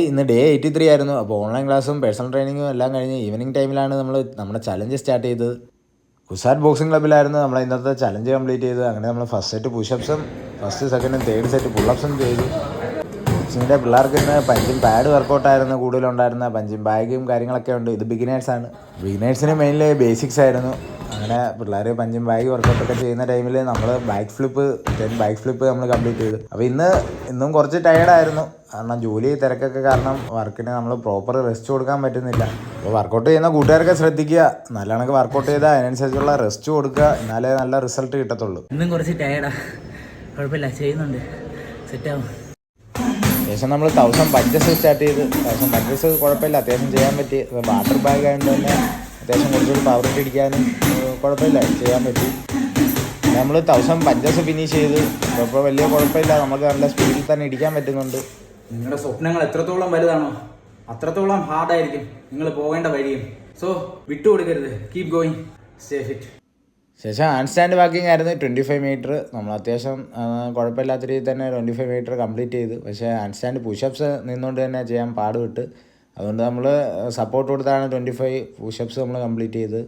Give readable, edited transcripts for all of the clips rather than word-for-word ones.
ഇന്ന് ഡേ 83 ആയിരുന്നു. അപ്പോൾ ഓൺലൈൻ ക്ലാസ്സും പേഴ്സണൽ ട്രെയിനിങ്ങും എല്ലാം കഴിഞ്ഞ് ഈവനിങ് ടൈമിലാണ് നമ്മുടെ ചലഞ്ച് സ്റ്റാർട്ട് ചെയ്തത്. കുസാറ്റ് ബോക്സിംഗ് ക്ലബ്ബിലായിരുന്നു നമ്മൾ ഇന്നത്തെ ചലഞ്ച് കംപ്ലീറ്റ് ചെയ്തത്. അങ്ങനെ നമ്മൾ ഫസ്റ്റ് സെറ്റ് പുഷപ്സും ഫസ്റ്റ് സെക്കൻഡും തേർഡ് സെറ്റ് പുള്ളപ്സും ചെയ്തു. ബോക്സിങ്ങിൻ്റെ പിള്ളേർക്ക് ഇന്ന് പഞ്ചിങ് പാഡ് വർക്കൗട്ടായിരുന്നു കൂടുതലുണ്ടായിരുന്ന. പഞ്ചിങ് ബാഗും കാര്യങ്ങളൊക്കെ ഉണ്ട്. ഇത് ബിഗിനേഴ്സാണ്. ബിഗിനേഴ്സിന് മെയിൻലി ബേസിക്സ് ആയിരുന്നു. അങ്ങനെ പിള്ളേർ പഞ്ചിങ് ബാഗ് വർക്കൗട്ടൊക്കെ ചെയ്യുന്ന ടൈമിൽ നമ്മൾ ബാക്ക് ഫ്ലിപ്പ് നമ്മൾ കംപ്ലീറ്റ് ചെയ്തു. അപ്പോൾ ഇന്നും കുറച്ച് ടയേർഡായിരുന്നു. കാരണം ജോലി തിരക്കൊക്കെ കാരണം വർക്കിന് നമ്മൾ പ്രോപ്പർ റെസ്റ്റ് കൊടുക്കാൻ പറ്റുന്നില്ല. അപ്പോൾ വർക്കൗട്ട് ചെയ്യുന്ന കൂട്ടുകാരൊക്കെ ശ്രദ്ധിക്കുക. നല്ല കണക്ക് വർക്കൗട്ട് ചെയ്താൽ അതിനനുസരിച്ചുള്ള റെസ്റ്റ് കൊടുക്കുക. എന്നാലേ നല്ല റിസൾട്ട് കിട്ടത്തുള്ളൂ. ഇന്നും കുറച്ച് ടയേർഡാ, കുഴപ്പമില്ല, ചെയ്യുന്നുണ്ട്, സെറ്റാവും. ശേഷം നമ്മൾ 1000 പഞ്ചസ് സ്റ്റാർട്ട് ചെയ്ത് 1000 പഞ്ചസ് കുഴപ്പമില്ല, അത്യാവശ്യം ചെയ്യാൻ പറ്റി. വാട്ടർ ബാഗ് ആയതുകൊണ്ട് തന്നെ അത്യാവശ്യം കുറച്ചുകൂടി പവർ ഇട്ട് ഇടിക്കാനും കുഴപ്പമില്ല, ചെയ്യാൻ പറ്റി. നമ്മൾ 1000 പഞ്ചസ് ഫിനിഷ് ചെയ്ത് ഇപ്പോൾ വലിയ കുഴപ്പമില്ല, നമുക്ക് നല്ല സ്പീഡിൽ തന്നെ ഇടിക്കാൻ പറ്റുന്നുണ്ട്. നിങ്ങളുടെ സ്വപ്നങ്ങൾ എത്രത്തോളം വലുതാണോ അത്രത്തോളം ഹാർഡായിരിക്കും നിങ്ങൾ പോകേണ്ട വഴിയും. സോ വിട്ടുകൊടുക്കരുത്, കീപ് ഗോയിങ്, സ്റ്റേ ഫിറ്റ്. ശേഷം ഹാൻഡ് സ്റ്റാൻഡ് വാക്കിംഗ് ആയിരുന്നു 25 മീറ്റർ. നമ്മൾ അത്യാവശ്യം കുഴപ്പമില്ലാത്ത രീതിയിൽ തന്നെ 25 മീറ്റർ കംപ്ലീറ്റ് ചെയ്തു. പക്ഷേ ഹാൻഡ് സ്റ്റാൻഡ് പുഷപ്സ് നിന്നുകൊണ്ട് തന്നെ ചെയ്യാൻ പാടുപെട്ട്. അതുകൊണ്ട് നമ്മൾ സപ്പോർട്ട് കൊടുത്താണ് 25 പുഷപ്സ് നമ്മൾ കംപ്ലീറ്റ് ചെയ്ത്.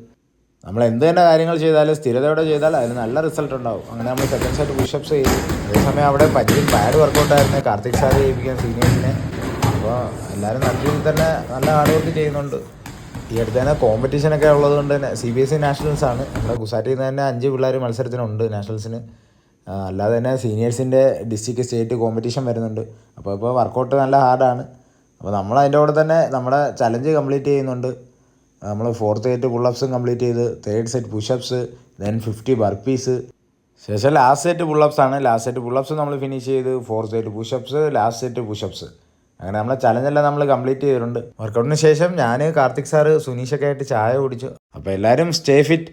നമ്മൾ എന്ത് തന്നെ കാര്യങ്ങൾ ചെയ്താലും സ്ഥിരതയോടെ ചെയ്താൽ അതിന് നല്ല റിസൾട്ട് ഉണ്ടാവും. അങ്ങനെ നമ്മൾ സെക്കൻഡ് സെറ്റ് പുഷപ്സ് ചെയ്തു. അതേസമയം അവിടെ പഞ്ചിങ് പാഡ് വർക്കൗട്ടായിരുന്നു കാർത്തിക് സാർ ചെയ്യിപ്പിക്കാൻ സീനിയേഴ്സിനെ. അപ്പോൾ എല്ലാവരും നല്ല രീതിയിൽ തന്നെ നല്ല ഹാർഡ് വർക്ക് ചെയ്യുന്നുണ്ട്. ഈ അടുത്ത് തന്നെ കോമ്പറ്റീഷനൊക്കെ ഉള്ളത് കൊണ്ട് തന്നെ CBSE നാഷണൽസാണ്. നമ്മുടെ കുസാറ്റിൽ നിന്ന് തന്നെ 5 പിള്ളേർ മത്സരത്തിനുണ്ട് നാഷണൽസിന്. അല്ലാതെ തന്നെ സീനിയേഴ്സിൻ്റെ ഡിസ്ട്രിക്ട് സ്റ്റേറ്റ് കോമ്പറ്റീഷൻ വരുന്നുണ്ട്. അപ്പോൾ വർക്കൗട്ട് നല്ല ഹാർഡാണ്. അപ്പോൾ നമ്മൾ അതിൻ്റെ കൂടെ തന്നെ നമ്മുടെ ചലഞ്ച് കംപ്ലീറ്റ് ചെയ്യുന്നുണ്ട്. നമ്മൾ 4th സെറ്റ് പുള്ളപ്സും കംപ്ലീറ്റ് ചെയ്ത് 3rd set push-ups, then 50 burpees. ശേഷം ലാസ്റ്റ് സെറ്റ് പുള്ളപ്സ് ആണ്. ലാസ്റ്റ് സെറ്റ് പുള്ളപ്സ് നമ്മൾ ഫിനിഷ് ചെയ്ത് 4th set push-ups, last set push-ups. അങ്ങനെ നമ്മളെ ചലഞ്ചെല്ലാം നമ്മൾ കംപ്ലീറ്റ് ചെയ്തിട്ടുണ്ട്. വർക്കൗട്ടിന് ശേഷം ഞാൻ, കാർത്തിക് സാറ്, സുനീഷൊക്കെ ആയിട്ട് ചായ കുടിച്ചു. അപ്പോൾ എല്ലാവരും സ്റ്റേ ഫിറ്റ്.